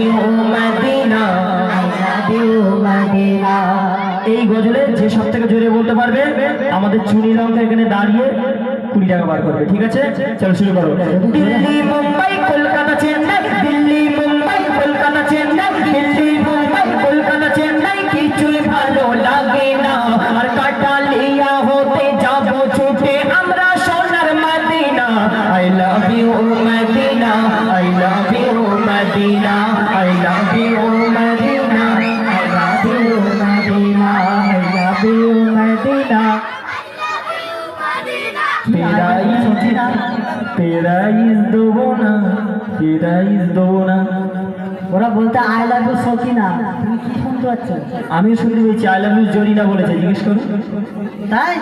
You Medina, I love you Madina. এই গজলে যে সব থেকে জোরে বলতে পারবে আমাদের চুনি লঙ্কা এখানে দাঁড়িয়ে 20 টাকা বার করবে, ঠিক আছে? চলো শুরু করো। দিল্লি মুম্বাই কলকাতা চেন্নাই, দিল্লি মুম্বাই কলকাতা চেন্নাই, দিল্লি মুম্বাই কলকাতা চেন্নাই, কিছুই ভালো লাগে না। আর কাটালিয়া হতে যাবো ছুটে আমরা সোনার Madina. I love you Medina, I love you Medina, I love you Medina, I love you Medina, I love you Madina. तेरा इस दोना, तेरा इस दोना। ওরা বলতে আই লাভ ইউ সকিনা, তুমি কি শুনতে পাচ্ছ? আমি শুনতে পেয়েছি আই লাভ ইউ জরিনা বলেছে, জিজ্ঞেস করো। তাই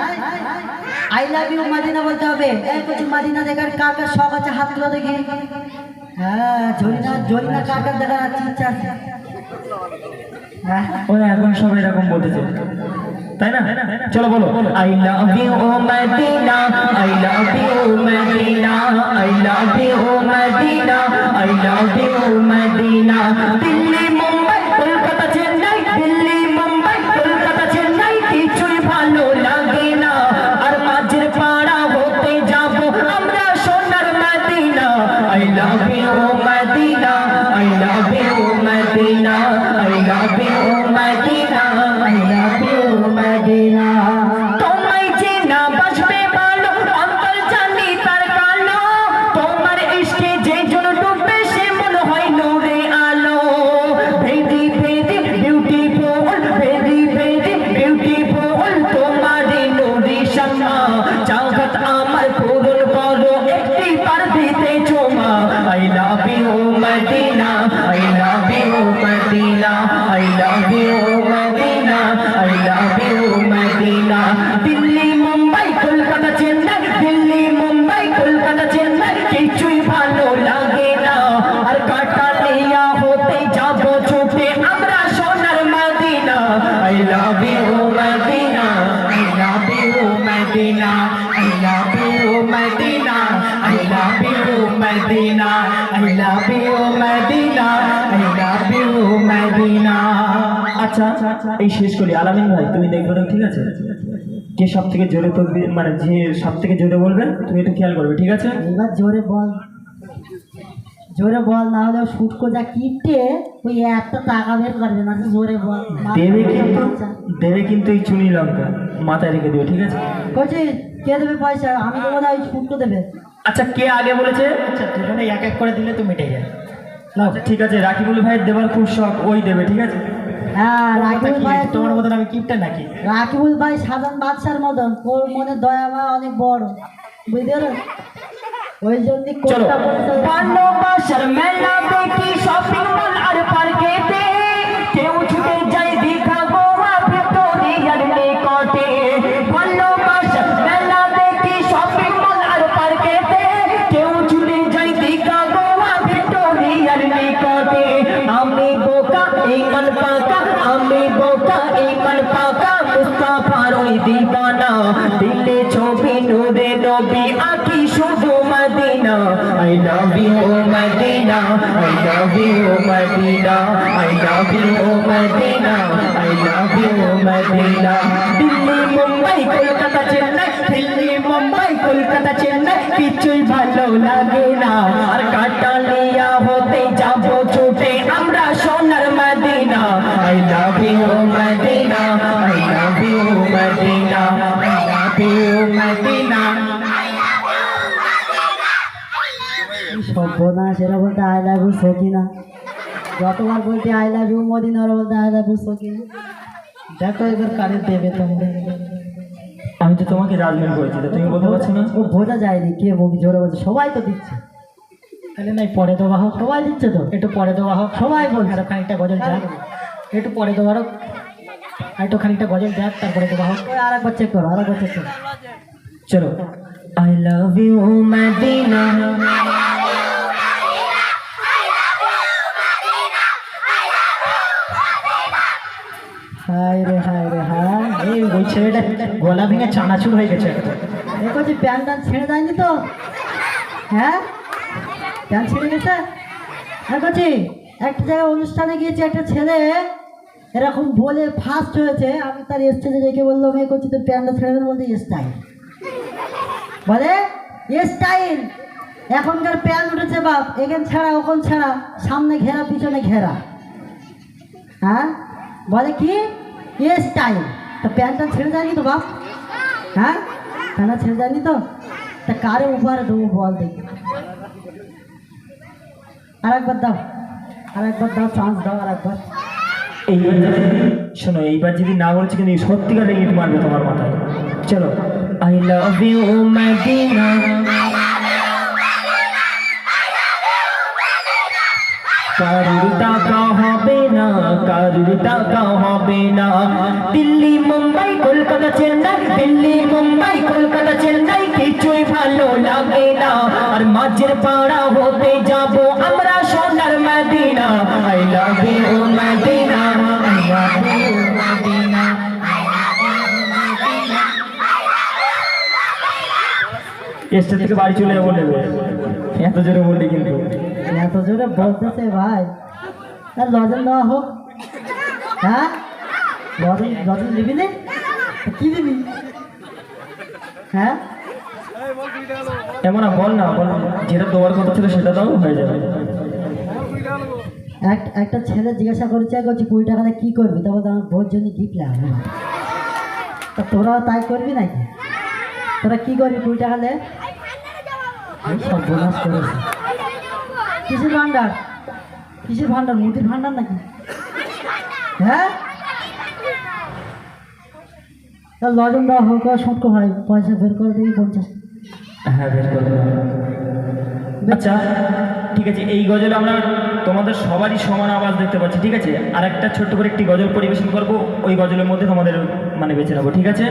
আই লাভ ইউ মদিনা বলতে হবে। এই কিছু মদিনা দেখার কার কার শখ আছে হাত তুলে দেখি। হ্যাঁ, জরিনা জরিনা কার কার দেখার ইচ্ছা আছে? হ্যাঁ, ও এখন সবাই এরকম বলতেছে, তাই না? চলো বলো। I love you Medina, I love you Medina, I love you Medina, I love you Medina. Delhi Mumbai Kolkata Chennai, Delhi Mumbai Kolkata Chennai, কিছুই ভালো লাগে না। আর মাঝের পাড়া হতে যাবো আমরা সোনার Madina. I love you Medina, I love you Medina, I love you Medina, I love you Madina. তোমায় চেনা বাসবে ভালো, অন্তর জানি তার কালো। তোমার ইশকে যে জন ডুববে সে মনে হয় নূরে আলো। Very very beautiful, very very beautiful, তোমার নূরে শামা। চাহত আমার পূরণ করো একটি বার দিতে চোমা। I love you Medina, I love you Medina, I love you Medina, I love you Medina. Delhi Mumbai Kolkata Chennai, Delhi Mumbai Kolkata Chennai, কিছুই ভালো লাগে না। আর কাটালিয়া হতে যাবো ছুটে আমরা সোনার Madina. I love you Medina, I love you Medina, I love you Medina, I love you Medina, I love you Medina, I love you Madina. আচ্ছা এই শেষ করি। আলামিন ভাই তুমি দেখবে না, ঠিক আছে? যে সব থেকে জোরে করবে, মানে যে সব থেকে জোরে বলবে তুমি একটু খেয়াল করবে, ঠিক আছে? এবার জোরে বল, জোরে বল, না হলে শুটকো যা কিপটে ওই একটা টাকা বের করবে না। জোরে বল। দেবে কিন্তু এই চুনি লঙ্কা মাথায় রেখে দিও, ঠিক আছে? বলছি কে দেবে পয়সা? আমি দেবো না, ওই শুটকো দেবে। আচ্ছা কে আগে বলেছে? আচ্ছা দুজনে এক এক করে দিলে তো মিটে যায়। আচ্ছা ঠিক আছে, রাকিবুল ভাইয়ের দেবার খুব শখ, ওই দেবে, ঠিক আছে? হ্যাঁ, রাকিবুল ভাই তোমার মতন আমি কিপটা নাকি? রাকিবুল ভাই সাধারণ বাদশার মতন, ওর মনে দয়া মা অনেক বড়, বুঝতে পারো? ওই জন্য চলো। ভালোবাসার মেলা দেখি শপিং মল আর পার্কেতে, কেউ ছুটে যায় দীঘা গোয়া ভিক্টোরিয়ার নিকটে। ভালোবাসার মেলা দেখি শপিং মল আর পার্কেতে, কেউ ছুটে যায় দীঘা গোয়া ভিক্টোরিয়ার নিকটে। আমি বোকা এই মন পাকা, আমি বোকা এই মন পাকা, মুস্তাফার ওই দিবানা। দিলে ছবি নূরে নবী আঁকি শুধু Medina. I love you Medina, I love you Medina, I love you Medina, I love you Medina. Delhi Mumbai Kolkata Chennai, Delhi Mumbai Kolkata Chennai, কিছুই ভালো লাগে না। আর কাটালিয়া হতে যাবো ছুটে আমরা সোনার Medina. I love you Medina, I love you Medina, I love you Medina. সভ্যনাশ, এরা বলতে আই লাভ ইউ সকিনা। যতবার বলতে আই লাভ ইউ মদিনা, ওরা বলতে আই লাভ ইউ সকিনা। দেখো এবার কারে দেবে তোমরা। আমি তো তোমাকে রাজনীতি করেছি, তুমি বলতে পারছো না? ও বোঝা যায়নি কে মুখ জোরে বলছে, সবাই তো দিচ্ছে। তাহলে নাই পরে দেওয়া হোক, সবাই দিচ্ছে তো, একটু পরে দেওয়া হোক। সবাই বলছে। আরো খানিকটা গজল যাক, একটু পরে দেওয়া হোক, একটু খানিকটা গজল যাক, তারপরে দেওয়া হোক। ওই আর একবার চেক করো, আর একবার চেক করো। চলো। I love you Medina, হায় রে হায় রে হায়। এই ওই ছেলেটা গলা ভেঙে চানাচুর হয়ে গেছে। দেখো যে প্যান্ট ট্যান্ট ছেড়ে দেয়নি তো? হ্যাঁ, প্যান্ট ছেড়ে গেছে। হ্যাঁ করছি একটা জায়গায় অনুষ্ঠানে গিয়েছে, একটা ছেলে এরকম বলে ফার্স্ট হয়েছে। আমি তার স্টেজে দেখে বললো, মেয়ে করছি তোর প্যান্টটা ছেড়ে দেন, বলতে স্টাইল বলে স্টাইল। এখনকার প্যান্ট উঠেছে বাপ, এখান ছাড়া ওখান ছাড়া, সামনে ঘেরা পিছনে ঘেরা। হ্যাঁ বলে কি স্টাইল, তা প্যান্টটা ছেড়ে যায়নি তো বাপ? হ্যাঁ প্যান্টটা ছেড়ে যায়নি তো? তা কারে উপহারে দেবো বল দেখি? আরেকবার দাও, আরেকবার দাও, চান্স দাও আরেকবার। এইবার শোনো, এইবার যদি না বলছি কিন্তু সত্যিকারে ইট মারবে তোমার মাথায়। চলো, আই লাভ ইউ মদিনা, কারুর টাকা হবে না, কারুর টাকা হবে না। দিল্লি মুম্বাই কলকাতা চেন্নাই, দিল্লি মুম্বাই কলকাতা চেন্নাই কিছুই ভালো লাগে না। আর মাঝের পাড়া হতে যাব আমরা সোনার Madina. I love you Medina, I love you Madina. Stage থেকে বাড়ি চলে যাবো নেবে, এত জোরে বললি কিন্তু। এত জোরে বলতেছে ভাই, আর লজেন দেওয়া হোক। হ্যাঁ লজেন, লজেন দিবি না? কি দিবি? হ্যাঁ এমন না, বল না, বল যেটা দেওয়ার কথা ছিল সেটা দাও, হয়ে যাবে। একটা ছেলে জিজ্ঞাসা করেছে, করছি 20 টাকাটা কি করবি? তা বলতে আমার বোর জন্য গিফট লাগবে। তা তোরাও তাই করবি নাকি? তোরা কি করবি 20 টাকা লে? সব বোনাস করেছে। কিসের ভান্ডার? কিসের ভান্ডার? মুদির ভান্ডার নাকি? হ্যাঁ তা লজন দেওয়া হোক, শঙ্খ হয়, পয়সা বের করে দিবি 50। হ্যাঁ বেশ করে দেবো। আচ্ছা ঠিক আছে, এই গজল আমরা তোমাদের সবারই সমান আওয়াজ দেখতে পাচ্ছি, ঠিক আছে? আর একটা ছোট্ট করে একটি গজল পরিবেশন করবো, ওই গজলের মধ্যে তোমাদের মানে বেছে নেবো, ঠিক আছে?